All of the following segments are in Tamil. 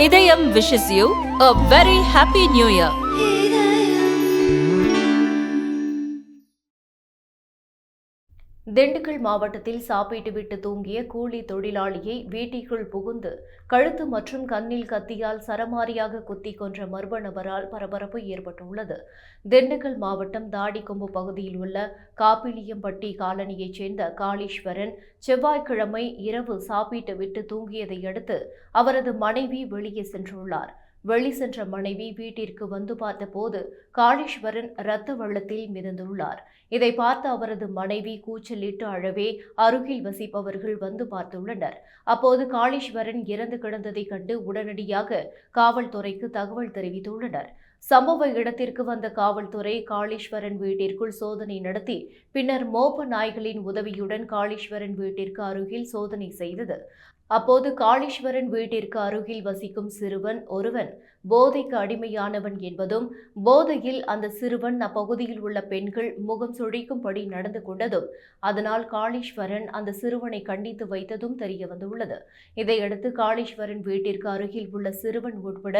இதயம் wishes you a very happy new year. Dindigul மாவட்டத்தில் சாப்பிட்டு விட்டு தூங்கிய கூலி தொழிலாளியை வீட்டிற்குள் புகுந்து கழுத்து மற்றும் கண்ணில் கத்தியால் சரமாரியாக குத்தி கொன்ற மர்ம நபரால் பரபரப்பு ஏற்பட்டுள்ளது. திண்டுக்கல் மாவட்டம் தாடிக்கொம்பு பகுதியில் உள்ள காப்பிலியம்பட்டி காலனியைச் சேர்ந்த காளீஸ்வரன் செவ்வாய்க்கிழமை இரவு சாப்பிட்டு விட்டு தூங்கியதை அடுத்து அவரது மனைவி வெளியே சென்றுள்ளார். வெளி சென்ற மனைவி வீட்டிற்கு வந்து பார்த்தபோது காளீஸ்வரன் இரத்த வெள்ளத்தில் மிதந்துள்ளார். இதை பார்த்த அவரது மனைவி கூச்சலிட்டு அழவே அருகில் வசிப்பவர்கள் வந்து பார்த்துள்ளனர். அப்போது காளீஸ்வரன் இறந்து கிடந்ததை கண்டு உடனடியாக காவல்துறைக்கு தகவல் தெரிவித்துள்ளனர். சம்பவ இடத்திற்கு வந்த காவல்துறை காளீஸ்வரன் வீட்டிற்குள் சோதனை நடத்தி பின்னர் மோப்ப நாய்களின் உதவியுடன் காளீஸ்வரன் வீட்டிற்கு அருகில் சோதனை செய்தது. அப்போது காளீஸ்வரன் வீட்டிற்கு அருகில் வசிக்கும் சிறுவன் ஒருவன் போதைக்கு அடிமையானவன் என்பதும், போதையில் அந்த சிறுவன் அப்பகுதியில் உள்ள பெண்கள் முகம் சுழிக்கும்படி நடந்து கொண்டதும், அதனால் காளீஸ்வரன் அந்த சிறுவனை கண்டித்து வைத்ததும் தெரியவந்துள்ளது. இதையடுத்து காளீஸ்வரன் வீட்டிற்கு அருகில் உள்ள சிறுவன் உட்பட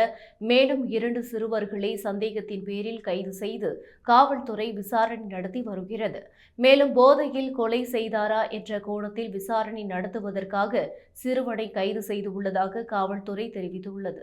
மேலும் 2 சிறுவர்களை சந்தேகத்தின் பேரில் கைது செய்து காவல்துறை விசாரணை நடத்தி வருகிறது. மேலும் போதையில் கொலை செய்தாரா என்ற கோணத்தில் விசாரணை நடத்துவதற்காக சிறுவனை கைது செய்துள்ளதாக காவல்துறை தெரிவித்துள்ளது.